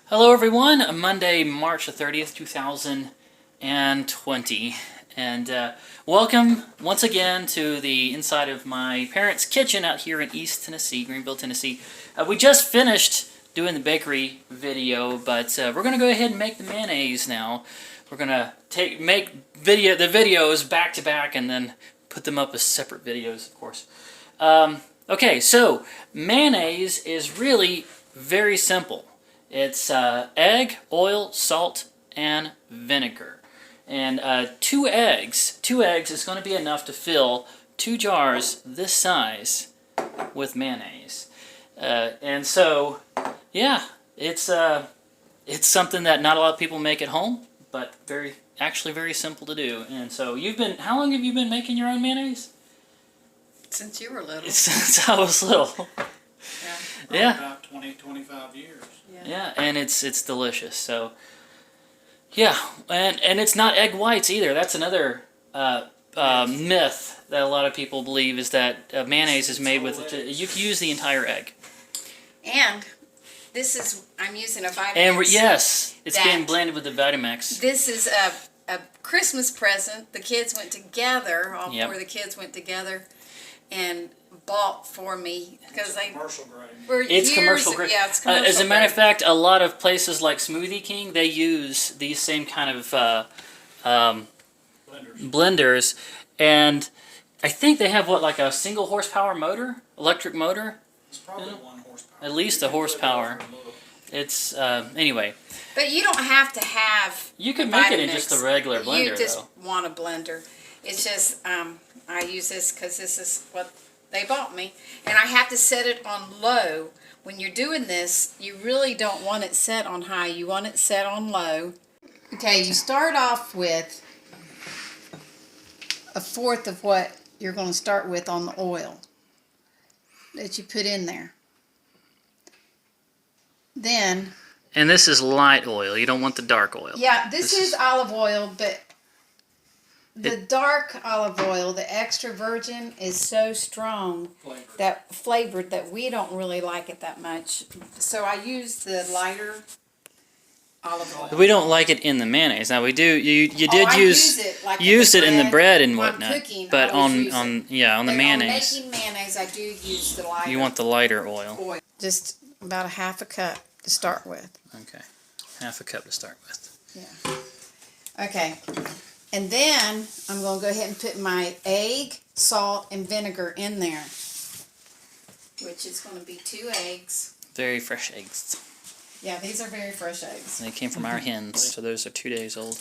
Hello everyone, Monday, March the 30th, 2020, and welcome once again to the inside of my parents' kitchen out here in East Tennessee, Greeneville, Tennessee. We just finished doing the bakery video, but we're going to go ahead and make the mayonnaise now. We're going to make the videos back to back and then put them up as separate videos, of course. Okay, so mayonnaise is really very simple. It's egg, oil, salt, and vinegar. And 2 eggs. 2 eggs is going to be enough to fill 2 jars this size with mayonnaise. And so, yeah, it's something that not a lot of people make at home, but actually very simple to do. And so how long have you been making your own mayonnaise? Since you were little. Since I was little. Yeah. About 20, 25 years. Yeah, and it's delicious. So, yeah, and it's not egg whites either. That's another myth that a lot of people believe is that mayonnaise is made with. You can use the entire egg. And this is I'm using a Vinegar. And yes, it's being blended with the Vitamix. This is a Christmas present. The kids went together. All 4 of the kids went together and bought for me because they commercial grade. It's commercial grade. Yeah, it's commercial as a matter of fact, a lot of places like Smoothie King, they use these same kind of blenders, and I think they have like a single horsepower motor, electric motor. It's probably 1 horsepower. At least a horsepower. It's anyway. But you don't have to have. You could make it in just a regular blender. You just want a blender. It's just I use this because this is what they bought me, and I have to set it on low. When you're doing this, you really don't want it set on high. You want it set on low. Okay, you start off with 1/4 of what you're going to start with on the oil that you put in there. Then... And this is light oil. You don't want the dark oil. Yeah, this is olive oil, but the dark olive oil, the extra virgin, is so strong, flavored that we don't really like it that much. So I use the lighter olive oil. We don't like it in the mayonnaise. Now we do. You did use it like in the bread and whatnot. Cooking, but on the mayonnaise. On making mayonnaise, I do use the lighter. You want the lighter oil. Just about 1/2 cup to start with. Okay, 1/2 cup to start with. Yeah. Okay. And then I'm going to go ahead and put my egg, salt, and vinegar in there, which is going to be 2 eggs. Very fresh eggs. Yeah, these are very fresh eggs. They came from our hens, so those are 2 days old.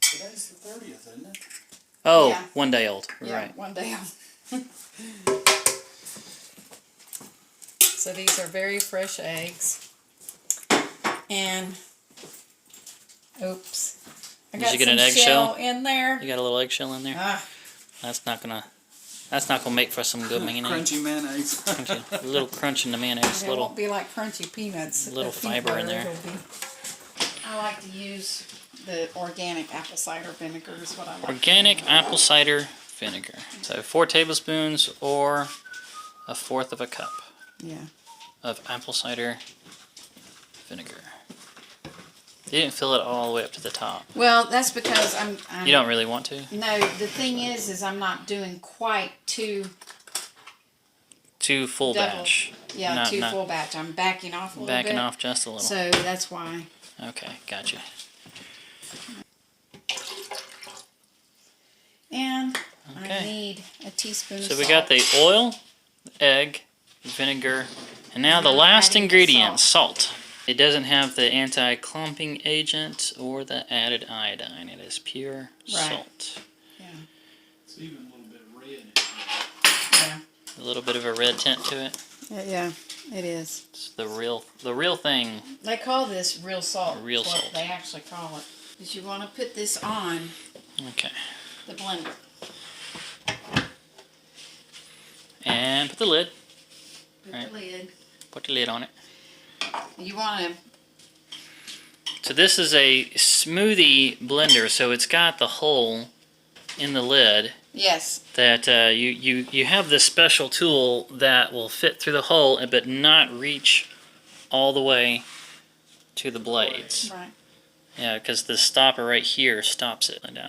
Today's the 30th, isn't it? Oh, yeah. 1 day old. Yeah, Right. 1 day old. So these are very fresh eggs. And, oops. I got Did you get an some eggshell in there. You got a little eggshell in there? That's not gonna make for some good mayonnaise. Crunchy mayonnaise. A little crunch in the mayonnaise. It won't be like crunchy peanuts. Little fiber in there. I like to use the organic apple cider vinegar is what I like. Organic apple cider vinegar. So 4 tablespoons or 1/4 of a cup. Yeah. Of apple cider vinegar. You didn't fill it all the way up to the top. Well, that's because I'm you don't really want to? No, the thing is I'm not doing quite too full batch. Yeah, full batch. I'm backing off a little bit. Backing off just a little. So that's why. Okay, gotcha. And I need a teaspoon of salt. So we got the oil, the egg, vinegar, and now the last ingredient, salt. It doesn't have the anti-clumping agent or the added iodine. It is pure salt. Yeah. It's even a little bit of red in it. Yeah. A little bit of a red tint to it. Yeah, it is. It's the real thing. They call this real salt. Real salt. What they actually call it. Is you want to put this on Okay. the blender. And put the lid. Put the lid. Put the lid on it. You want to... So this is a smoothie blender, so it's got the hole in the lid. Yes. That you have this special tool that will fit through the hole but not reach all the way to the blades. Right. Yeah, because the stopper right here stops it. Down. Okay.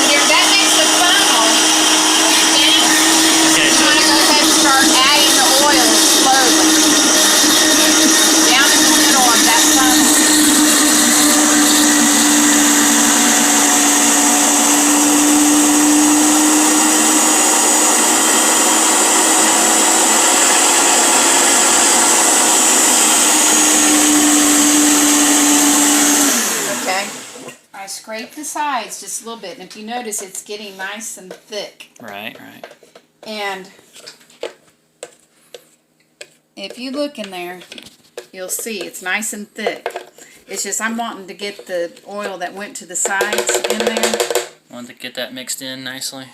There, that makes the funnel. Okay, You so want to go ahead and start adding the oil slowly. Down in the middle of that funnel. I scrape the sides just a little bit, and if you notice, it's getting nice and thick. right, right. And if you look in there, you'll see it's nice and thick. It's just I'm wanting to get the oil that went to the sides in there. Want to get that mixed in nicely.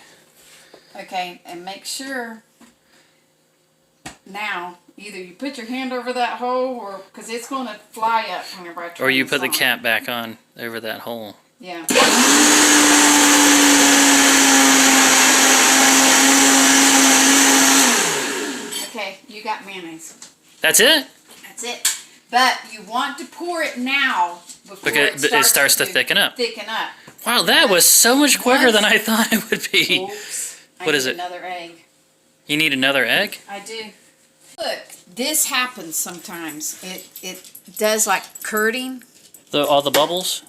Okay, and make sure now either you put your hand over that hole, or because it's going to fly up whenever I turn Or you this put the on. cap back on over that hole. Yeah. Okay, you got mayonnaise. That's it? That's it. But you want to pour it now before Because it it starts to thicken up. Thicken up. Wow, that was so much quicker than I thought it would be. Oops. What is I it? need another egg. You need another egg? I do. Look, this happens sometimes. It does like curding. All the bubbles?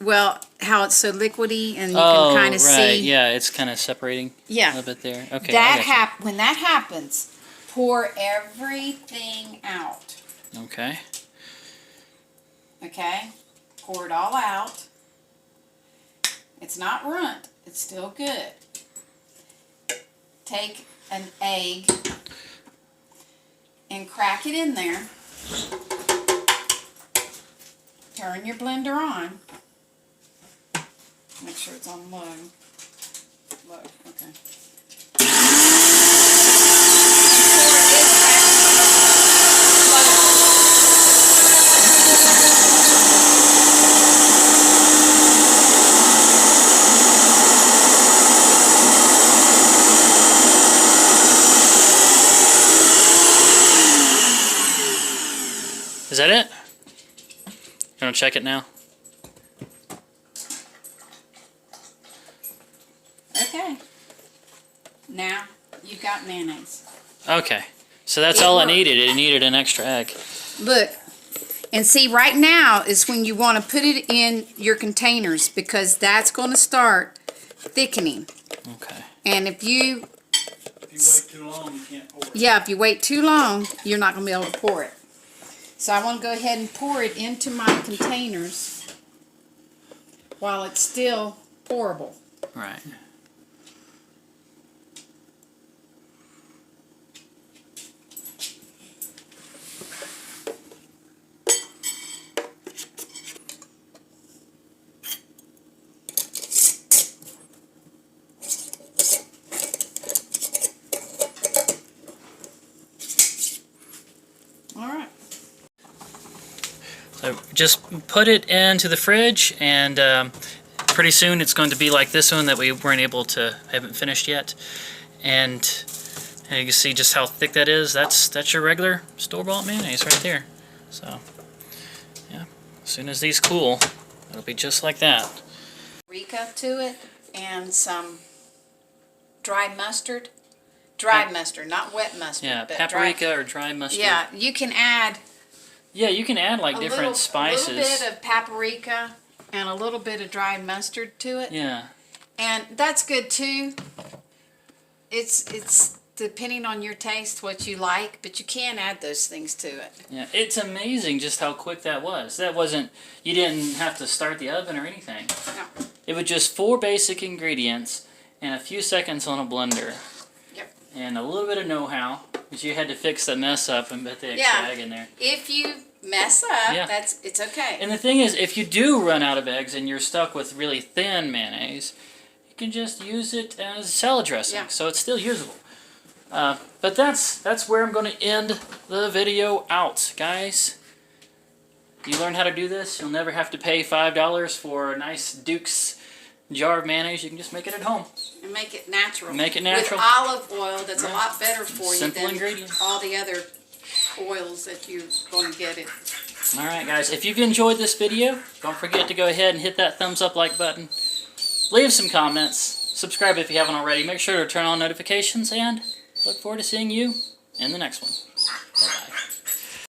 Well, how it's so liquidy and you Oh, can kind of right. see. Yeah, it's kind of separating a Yeah. little bit there. Okay. When that happens, pour everything out. Okay. Okay? Pour it all out. It's not ruined. It's still good. Take an egg and crack it in there. Turn your blender on. Make sure it's on low. Low, okay. Is that it? You want to check it now? Okay. Now you've got mayonnaise. Okay. So that's It all worked. it needed. It needed an extra egg. Look, and see, right now is when you want to put it in your containers because that's going to start thickening. Okay. And if you, If you wait too long, you can't pour it. yeah, if you wait too long, you're not going to be able to pour it. So I want to go ahead and pour it into my containers while it's still pourable. Right. All right. So just put it into the fridge, and pretty soon it's going to be like this one that we weren't able to, haven't finished yet. And you can see just how thick that is. That's your regular store-bought mayonnaise right there. So yeah, as soon as these cool, it'll be just like that. Paprika to it and some dry mustard. Dry mustard, not wet mustard. Yeah, but paprika or dry mustard. Yeah, you can add Yeah, you can add like different spices. a little bit of paprika and a little bit of dry mustard to it. Yeah. And that's good too. It's depending on your taste what you like, but you can add those things to it. Yeah, it's amazing just how quick that was. That wasn't, you didn't have to start the oven or anything. No. It was just 4 basic ingredients and a few seconds on a blender. Yep. And a little bit of know-how, because you had to fix the mess up and put the extra Yeah. egg in there. If you mess up, Yeah. it's okay. And the thing is, if you do run out of eggs and you're stuck with really thin mayonnaise, you can just use it as salad dressing. Yeah. So it's still usable. But that's where I'm going to end the video out, guys. You learn how to do this, you'll never have to pay $5 for a nice Duke's jar of mayonnaise. You can just make it at home. And make it natural. Make it natural. With olive oil, that's a lot better for Simple you than ingredients. all the other oils that you're going to get it. Alright guys, if you've enjoyed this video, don't forget to go ahead and hit that thumbs up like button. Leave some comments. Subscribe if you haven't already. Make sure to turn on notifications and look forward to seeing you in the next one.